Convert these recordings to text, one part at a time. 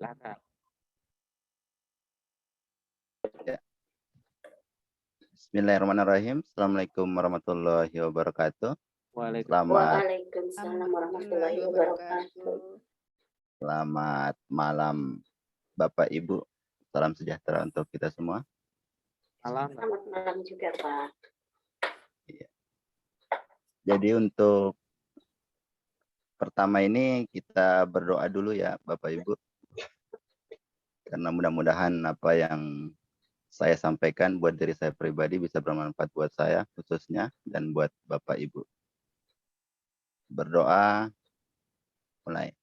Silakan. Ya. Bismillahirrahmanirrahim. Assalamualaikum warahmatullahi wabarakatuh. Waalaikumsalam warahmatullahi wabarakatuh. Selamat malam Bapak Ibu. Salam sejahtera untuk kita semua. Malam. Selamat malam juga, Pak. Ya. Jadi untuk pertama ini kita berdoa dulu ya Bapak Ibu. Karena mudah-mudahan apa yang saya sampaikan buat diri saya pribadi bisa bermanfaat buat saya khususnya dan buat Bapak Ibu. Berdoa mulai.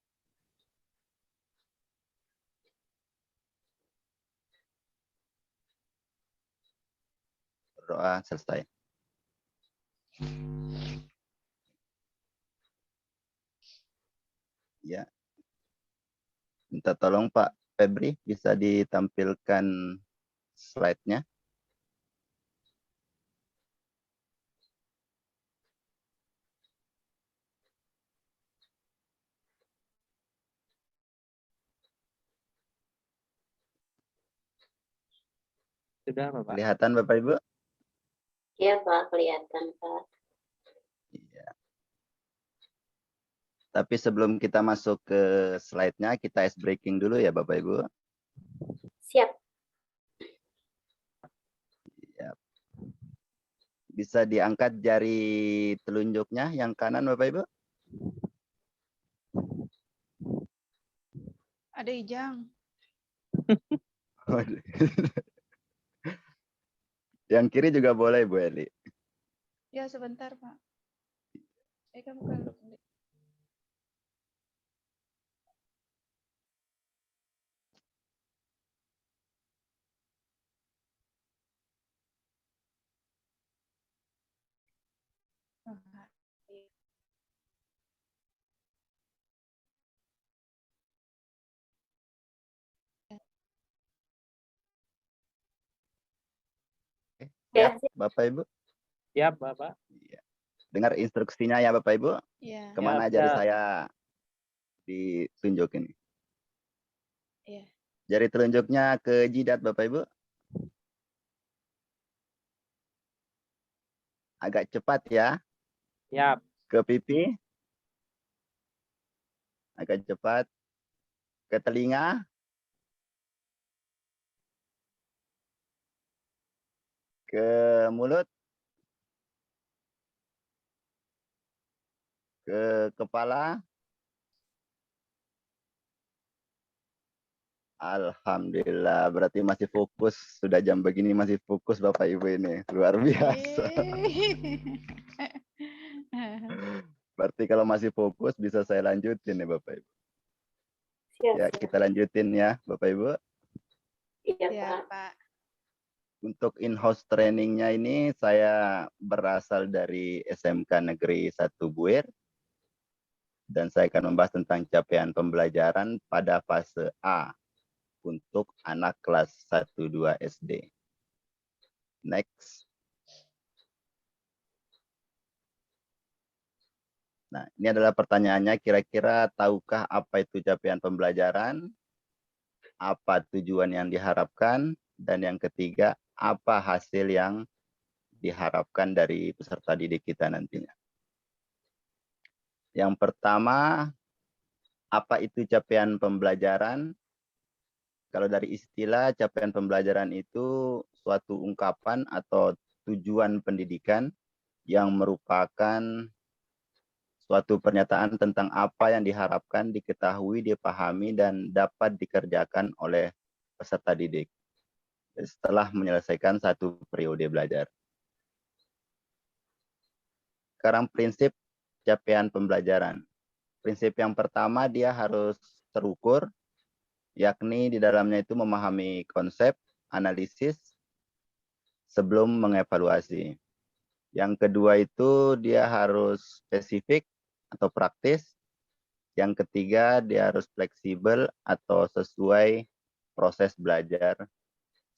Berdoa selesai. Ya. Minta tolong Pak Febri bisa ditampilkan slide-nya. Sudah, Bapak? Kelihatan Bapak Ibu? Iya, Pak, kelihatan, Pak. Iya. Tapi sebelum kita masuk ke slide-nya, kita ice breaking dulu ya Bapak Ibu. Siap. Iya. Bisa diangkat jari telunjuknya yang kanan Bapak Ibu? Ada Ijang. Yang kiri juga boleh Bu Eli. Ya, sebentar, Pak. Kamu kan Ya, Bapak Ibu. Siap, Bapak. Iya. Dengar instruksinya ya Bapak Ibu. Iya. Kemana Siap, jari siap. saya ditunjuk ini? Iya. Jari telunjuknya ke jidat Bapak Ibu. Agak cepat ya. Siap. Ke pipi. Agak cepat. Ke telinga. Ke mulut. Ke kepala. Alhamdulillah, berarti masih fokus. Sudah jam begini masih fokus Bapak Ibu ini. Luar biasa. Berarti kalau masih fokus bisa saya lanjutin nih Bapak Ibu. Siap, Ya, siap. kita lanjutin ya Bapak Ibu. Iya, Ya, Pak. Pak. Untuk in-house trainingnya ini saya berasal dari SMK Negeri 1 Buir. Dan saya akan membahas tentang capaian pembelajaran pada fase A untuk anak kelas 1-2 SD. Next. Nah, ini adalah pertanyaannya, kira-kira tahukah apa itu capaian pembelajaran? Apa tujuan yang diharapkan? Dan yang ketiga, apa hasil yang diharapkan dari peserta didik kita nantinya? Yang pertama, apa itu capaian pembelajaran? Kalau dari istilah, capaian pembelajaran itu suatu ungkapan atau tujuan pendidikan yang merupakan suatu pernyataan tentang apa yang diharapkan, diketahui, dipahami, dan dapat dikerjakan oleh peserta didik setelah menyelesaikan satu periode belajar. Sekarang prinsip capaian pembelajaran. Prinsip yang pertama, dia harus terukur, yakni di dalamnya itu memahami konsep, analisis, sebelum mengevaluasi. Yang kedua itu dia harus spesifik atau praktis. Yang ketiga dia harus fleksibel atau sesuai proses belajar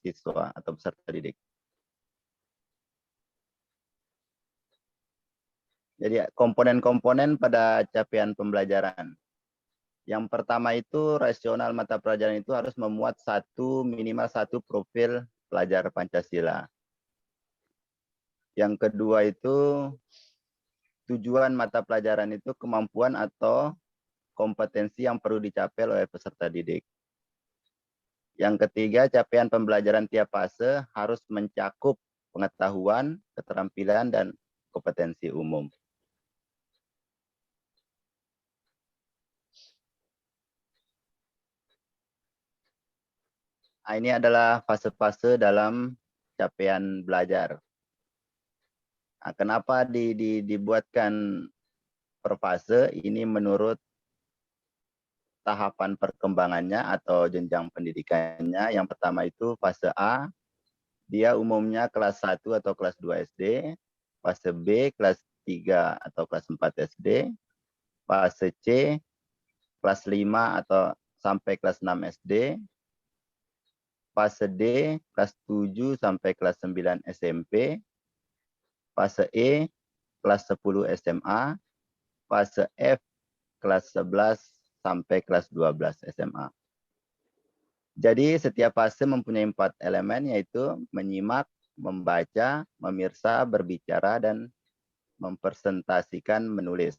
siswa atau peserta didik. Jadi komponen-komponen pada capaian pembelajaran. Yang pertama itu rasional mata pelajaran itu harus memuat minimal satu profil pelajar Pancasila. Yang kedua itu tujuan mata pelajaran itu kemampuan atau kompetensi yang perlu dicapai oleh peserta didik. Yang ketiga, capaian pembelajaran tiap fase harus mencakup pengetahuan, keterampilan, dan kompetensi umum. Nah, ini adalah fase-fase dalam capaian belajar. Nah, kenapa dibuatkan per fase? Ini menurut tahapan perkembangannya atau jenjang pendidikannya. Yang pertama itu fase A, dia umumnya kelas 1 atau kelas 2 SD. Fase B, kelas 3 atau kelas 4 SD. Fase C, kelas 5 atau sampai kelas 6 SD. Fase D, kelas 7 sampai kelas 9 SMP. Fase E, kelas 10 SMA. Fase F, kelas 11 sampai kelas 12 SMA. Jadi setiap fase mempunyai 4 elemen, yaitu menyimak, membaca, memirsa, berbicara, dan mempresentasikan menulis.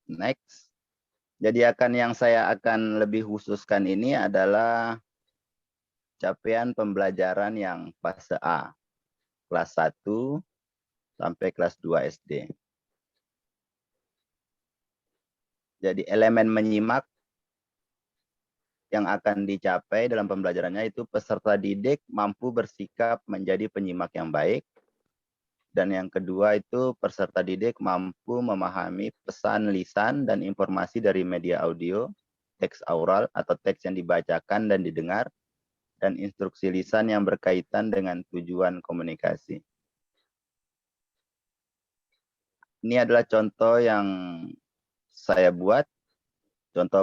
Next. Jadi yang saya akan lebih khususkan ini adalah capaian pembelajaran yang fase A, kelas 1 sampai kelas 2 SD. Jadi elemen menyimak yang akan dicapai dalam pembelajarannya itu peserta didik mampu bersikap menjadi penyimak yang baik. Dan yang kedua itu peserta didik mampu memahami pesan lisan dan informasi dari media audio, teks aural atau teks yang dibacakan dan didengar, dan instruksi lisan yang berkaitan dengan tujuan komunikasi. Ini adalah contoh yang saya buat, contoh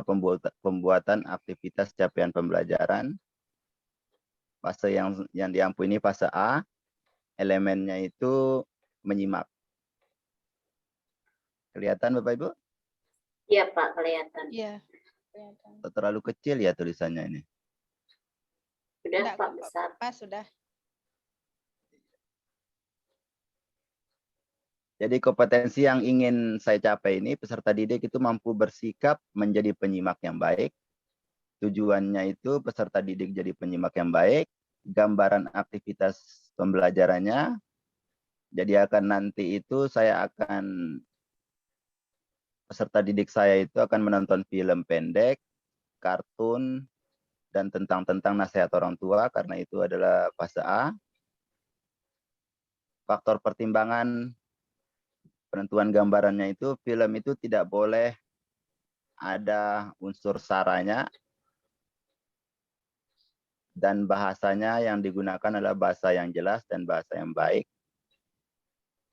pembuatan aktivitas capaian pembelajaran. Fase yang diampuni fase A, elemennya itu menyimak. Kelihatan Bapak Ibu? Iya Pak, kelihatan. Iya. Kelihatan. Atau terlalu kecil ya tulisannya ini? Sudah Enggak, Pak, besar. Pas sudah. Jadi kompetensi yang ingin saya capai ini, peserta didik itu mampu bersikap menjadi penyimak yang baik. Tujuannya itu peserta didik jadi penyimak yang baik. Gambaran aktivitas pembelajarannya. Jadi nanti itu peserta didik saya itu akan menonton film pendek, kartun, dan tentang nasihat orang tua, karena itu adalah fase A. Faktor pertimbangan penentuan gambarannya itu, film itu tidak boleh ada unsur saranya, dan bahasanya yang digunakan adalah bahasa yang jelas dan bahasa yang baik.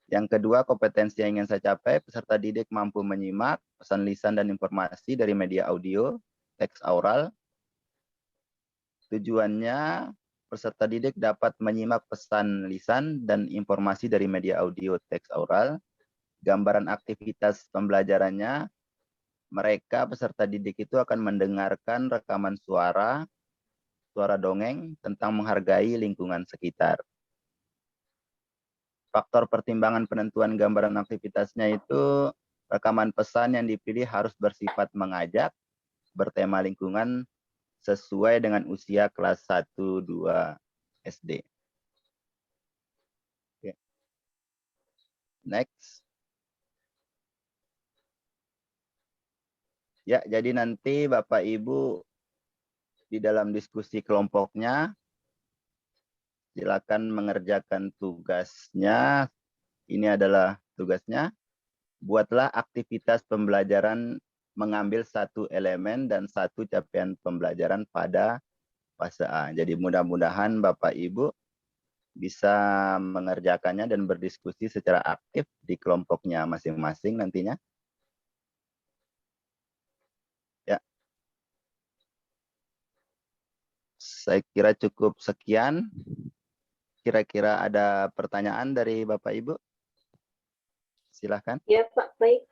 Yang kedua, kompetensi yang ingin saya capai, peserta didik mampu menyimak pesan lisan dan informasi dari media audio, teks aural. Tujuannya, peserta didik dapat menyimak pesan lisan dan informasi dari media audio, teks aural. Gambaran aktivitas pembelajarannya, mereka peserta didik itu akan mendengarkan rekaman suara dongeng tentang menghargai lingkungan sekitar. Faktor pertimbangan penentuan gambaran aktivitasnya itu, rekaman pesan yang dipilih harus bersifat mengajak, bertema lingkungan, sesuai dengan usia kelas 1-2 SD. Oke. Next. Ya, jadi nanti Bapak Ibu di dalam diskusi kelompoknya, silakan mengerjakan tugasnya. Ini adalah tugasnya. Buatlah aktivitas pembelajaran mengambil satu elemen dan satu capaian pembelajaran pada fase A. Jadi mudah-mudahan Bapak Ibu bisa mengerjakannya dan berdiskusi secara aktif di kelompoknya masing-masing nantinya. Ya. Saya kira cukup sekian. Kira-kira ada pertanyaan dari Bapak Ibu? Silahkan. Ya Pak, baik.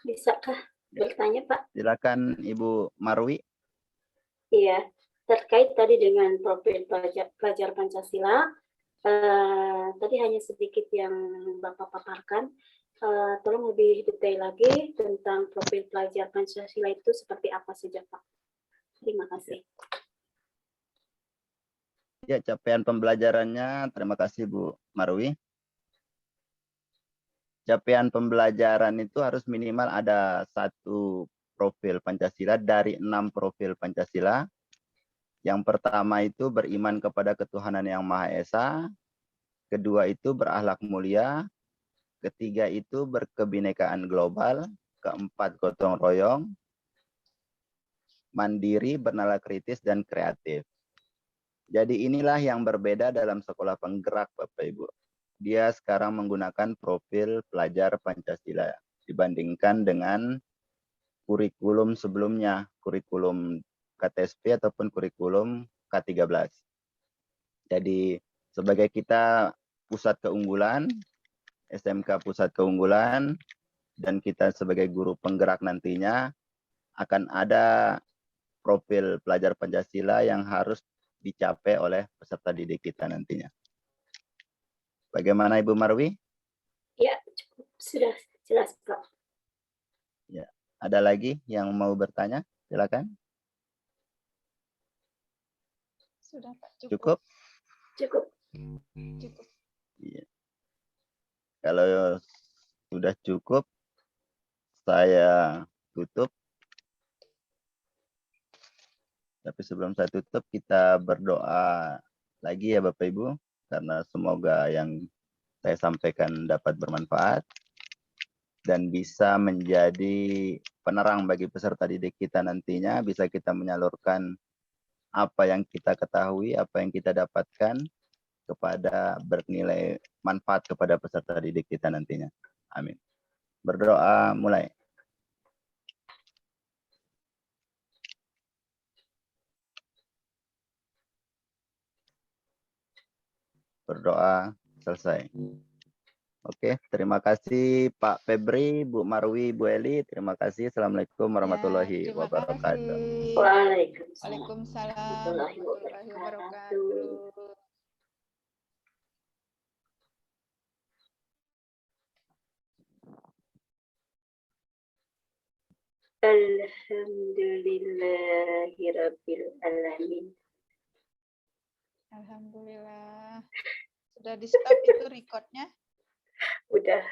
Bisakah bertanya Pak? Silakan Ibu Marwi. Iya, terkait tadi dengan profil pelajar Pancasila, tadi hanya sedikit yang Bapak paparkan. Tolong lebih detail lagi tentang profil pelajar Pancasila itu seperti apa saja Pak. Terima kasih. Ya, capaian pembelajarannya, terima kasih Bu Marwi. Capaian pembelajaran itu harus minimal ada 1 profil Pancasila dari 6 profil Pancasila. Yang pertama itu beriman kepada ketuhanan yang Maha Esa. Kedua itu berakhlak mulia. Ketiga itu berkebinekaan global. Keempat gotong royong. Mandiri, bernalar kritis, dan kreatif. Jadi inilah yang berbeda dalam sekolah penggerak Bapak Ibu. Dia sekarang menggunakan profil pelajar Pancasila dibandingkan dengan kurikulum sebelumnya, kurikulum KTSP ataupun kurikulum K13. Jadi sebagai kita pusat keunggulan, SMK pusat keunggulan, dan kita sebagai guru penggerak nantinya akan ada profil pelajar Pancasila yang harus dicapai oleh peserta didik kita nantinya. Bagaimana Ibu Marwi? Ya, cukup. Sudah jelas Pak. Ya. Ada lagi yang mau bertanya? Silakan. Sudah Pak, Cukup? Cukup. Cukup. Iya. Kalau sudah cukup, saya tutup. Tapi sebelum saya tutup, kita berdoa lagi ya Bapak Ibu, karena semoga yang saya sampaikan dapat bermanfaat dan bisa menjadi penerang bagi peserta didik kita nantinya, bisa kita menyalurkan apa yang kita ketahui, apa yang kita dapatkan kepada bernilai manfaat kepada peserta didik kita nantinya. Amin. Berdoa mulai. Berdoa selesai. Oke, terima kasih Pak Febri, Bu Marwi, Bu Eli. Terima kasih. Assalamualaikum warahmatullahi Ya, terima wabarakatuh. kasih. Waalaikumsalam. Waalaikumsalam Warahmatullahi warahmatullahi wabarakatuh. wabarakatuh. Alhamdulillahirabbil alamin. Alhamdulillah. Sudah di stop itu recordnya? Udah.